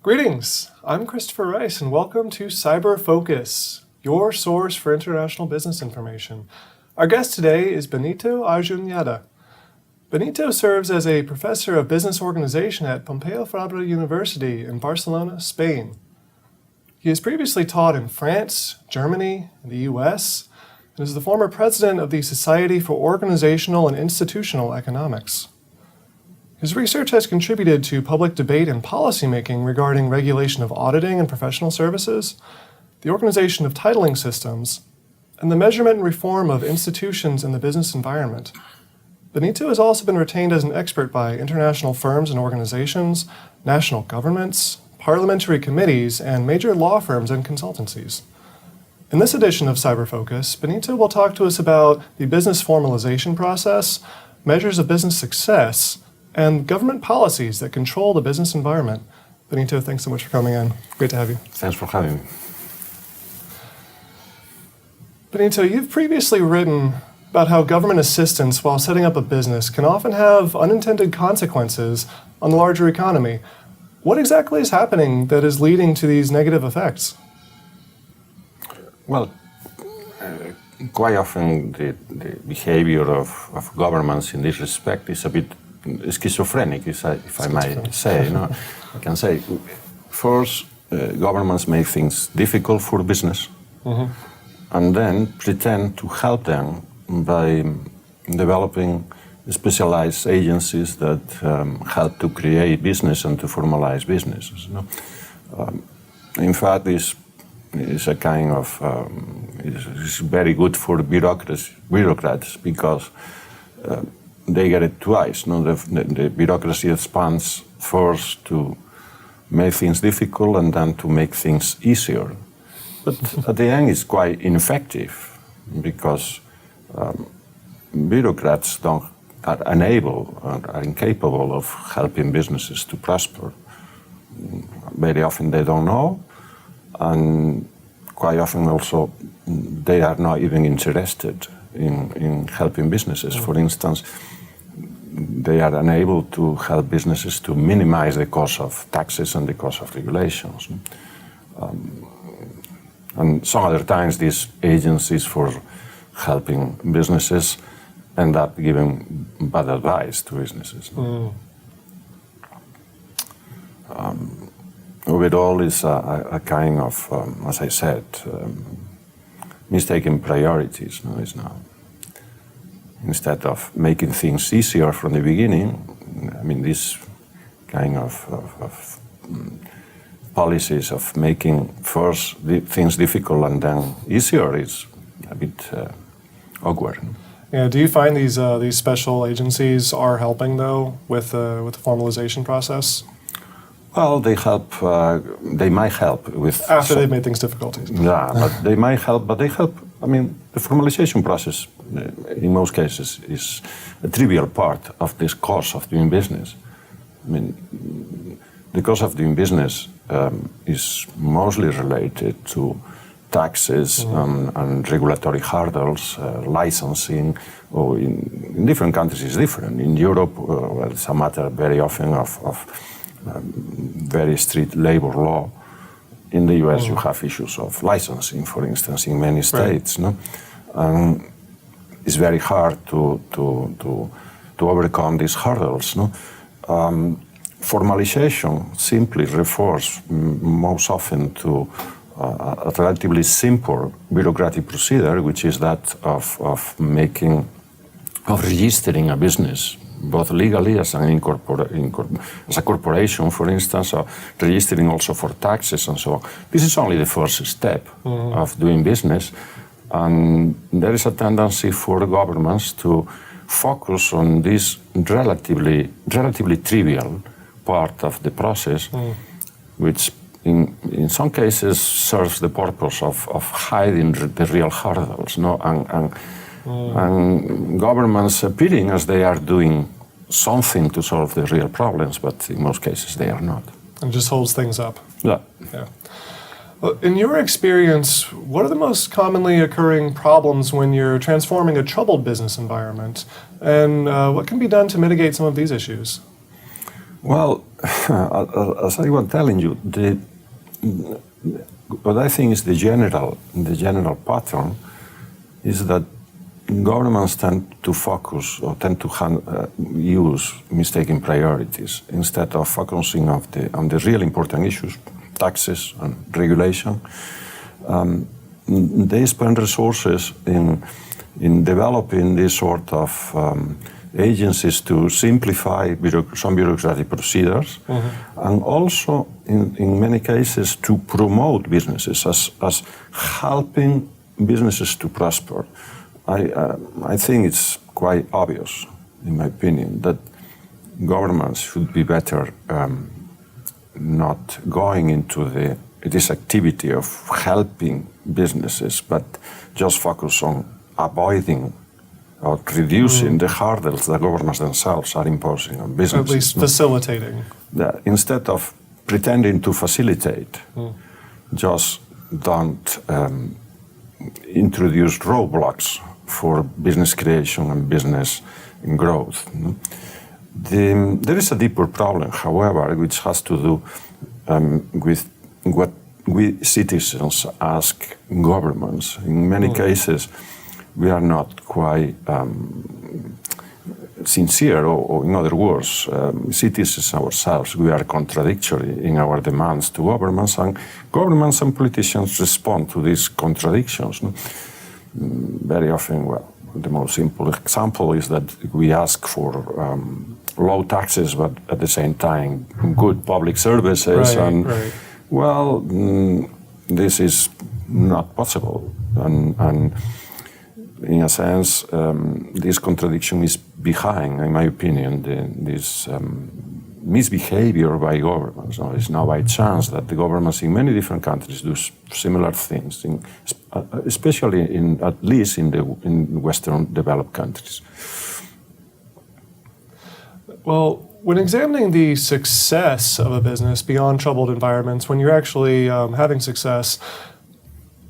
Greetings, I'm Christopher Rice and welcome to CIBER Focus, your source for international business information. Our guest today is Benito Arruñada. Benito serves as a professor of business organization at Pompeu Fabra University in Barcelona, Spain. He has previously taught in France, Germany, and the US, and is the former president of the Society for Organizational and Institutional Economics. His research has contributed to public debate and policymaking regarding regulation of auditing and professional services, the organization of titling systems, and the measurement and reform of institutions in the business environment. Benito has also been retained as an expert by international firms and organizations, national governments, parliamentary committees, and major law firms and consultancies. In this edition of CIBER Focus, Benito will talk to us about the business formalization process, measures of business success, and government policies that control the business environment. Benito, thanks so much for coming in. Great to have you. Thanks for having me. Benito, you've previously written about how government assistance while setting up a business can often have unintended consequences on the larger economy. What exactly is happening that is leading to these negative effects? Well, quite often the behavior of governments in this respect is a bit schizophrenic, if I might say. I can say, first, governments make things difficult for business, and then pretend to help them by developing specialized agencies that help to create business and to formalize businesses. In fact, this is a kind of is very good for bureaucrats because they get it twice. The bureaucracy expands first to make things difficult and then to make things easier. But at the end, it's quite ineffective because bureaucrats are incapable of helping businesses to prosper. Very often they don't know, and quite often also they are not even interested in helping businesses. For instance, they are unable to help businesses to minimize the cost of taxes and the cost of regulations. And some other times these agencies for helping businesses end up giving bad advice to businesses. Overall, it's a kind of, as I said, mistaken priorities. It's not. Instead of making things easier from the beginning, I mean, this kind of policies of making first things difficult and then easier is a bit awkward. Yeah, do you find these special agencies are helping though with the formalization process? Well, they help. They might help with after they've made things difficult. Yeah, but they might help. But they help. I mean, the formalization process, in most cases, is a trivial part of this cost of doing business. I mean, the cost of doing business is mostly related to taxes and regulatory hurdles, licensing. Or in different countries, it's different. In Europe, well, it's a matter very often of very strict labor law. In the US, you have issues of licensing, for instance, in many states. Right. No? It's very hard to overcome these hurdles. No? Formalization simply refers most often to a relatively simple bureaucratic procedure, which is that of registering a business, both legally as as a corporation, for instance, or registering also for taxes and so on. This is only the first step of doing business, and there is a tendency for governments to focus on this relatively trivial part of the process, which in some cases serves the purpose of hiding the real hurdles, and governments appearing as they are doing something to solve the real problems, but in most cases they are not. And just holds things up. Yeah. Well, in your experience, what are the most commonly occurring problems when you're transforming a troubled business environment? And what can be done to mitigate some of these issues? Well, as I was telling you, what I think is the general pattern is that governments tend to focus or tend to use mistaken priorities instead of focusing on the real important issues, taxes and regulation. They spend resources in developing this sort of agencies to simplify some bureaucratic procedures, and also in many cases to promote businesses as helping businesses to prosper. I think it's quite obvious, in my opinion, that governments should be better not going into this activity of helping businesses, but just focus on avoiding or reducing the hurdles that governments themselves are imposing on businesses. At least facilitating. Instead of pretending to facilitate, just don't introduce roadblocks for business creation and business growth. There is a deeper problem, however, which has to do with what we citizens ask governments. In many cases, we are not quite sincere, or in other words, citizens ourselves, we are contradictory in our demands to governments, and governments and politicians respond to these contradictions. Very often, well, the most simple example is that we ask for low taxes, but at the same time, good public services. Well, this is not possible. And in a sense, this contradiction is behind, in my opinion, this misbehavior by governments. So it's not by chance that the governments in many different countries do similar things, especially at least in Western developed countries. Well, when examining the success of a business beyond troubled environments, when you're actually having success,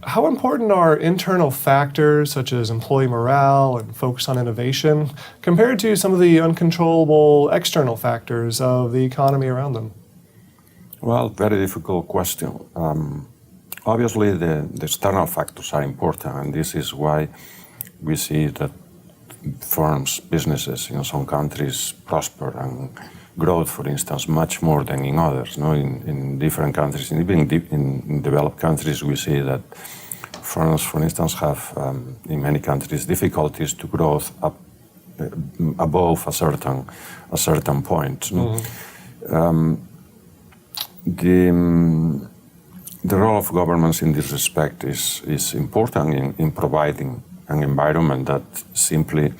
how important are internal factors such as employee morale and focus on innovation compared to some of the uncontrollable external factors of the economy around them? Well, very difficult question. Obviously, the external factors are important, and this is why we see that firms, businesses in some countries prosper and grow, for instance, much more than in others. In different countries, even in developed countries, we see that firms, for instance, have in many countries difficulties to grow up above a certain point. The role of governments in this respect is important in providing an environment that simply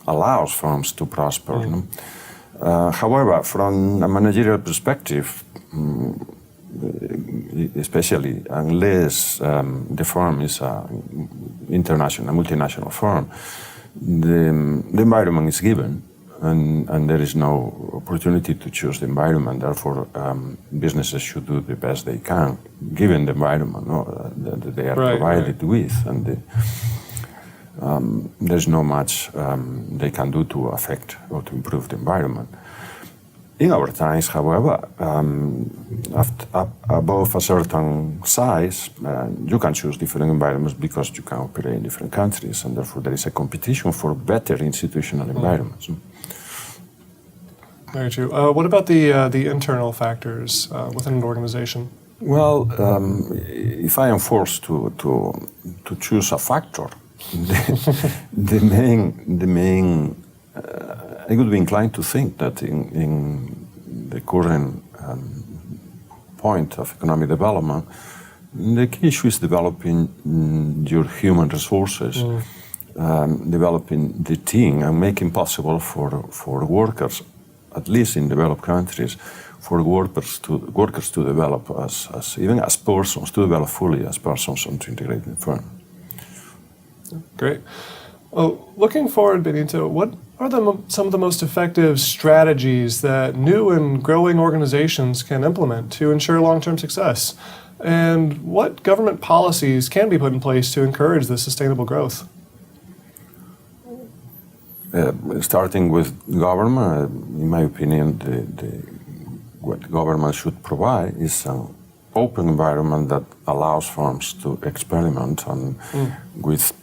allows firms to prosper. However, from a managerial perspective, especially unless the firm is a multinational firm, the environment is given, and there is no opportunity to choose the environment. Therefore, businesses should do the best they can, given the environment that they are provided with, and there's not much they can do to affect or to improve the environment. In our times, however, above a certain size, you can choose different environments because you can operate in different countries, and therefore there is a competition for better institutional environments. Very true. What about the internal factors within an organization? Well, if I am forced to choose a factor, the main I would be inclined to think that in the current point of economic development, the key issue is developing your human resources, developing the team, and making possible for workers, at least in developed countries, for workers to develop even as persons, to develop fully as persons and to integrate in the firm. Great. Well, looking forward, Benito, what are some of the most effective strategies that new and growing organizations can implement to ensure long-term success? And what government policies can be put in place to encourage this sustainable growth? Starting with government, in my opinion, the what government should provide is an open environment that allows firms to experiment with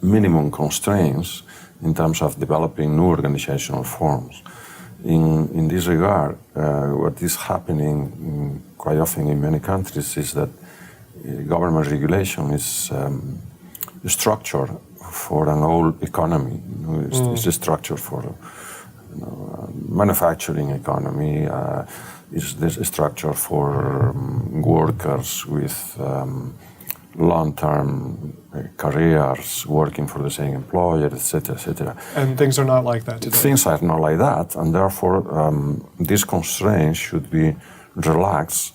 minimum constraints in terms of developing new organizational forms. In this regard, what is happening quite often in many countries is that government regulation is a structure for an old economy. It's a structure for manufacturing economy. Is this a structure for workers with long-term careers, working for the same employer, etc., etc. And things are not like that today. Things are not like that, and therefore these constraints should be relaxed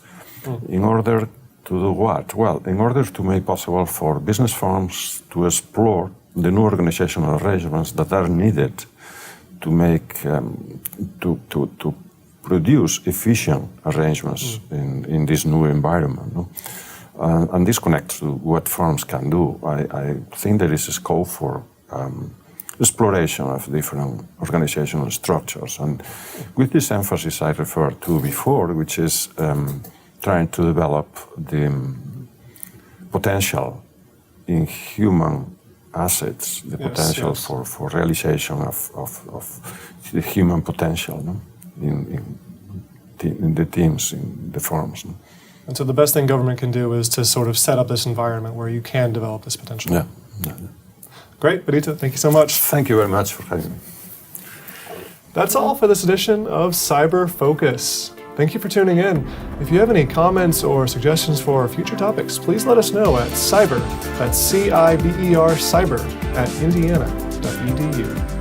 in order to do what? Well, in order to make possible for business firms to explore the new organizational arrangements that are needed to make to produce efficient arrangements in this new environment. No? And this connects to what firms can do. I think there is a scope for exploration of different organizational structures. And with this emphasis I referred to before, which is trying to develop the potential in human assets, the potential for realization of the human potential, no? in the teams, in the firms. No? And so the best thing government can do is to sort of set up this environment where you can develop this potential. Yeah. Great, Benito, thank you so much. Thank you very much for having me. That's all for this edition of CIBER Focus. Thank you for tuning in. If you have any comments or suggestions for future topics, please let us know at CIBER, that's CIBER, cyber, @indiana.edu.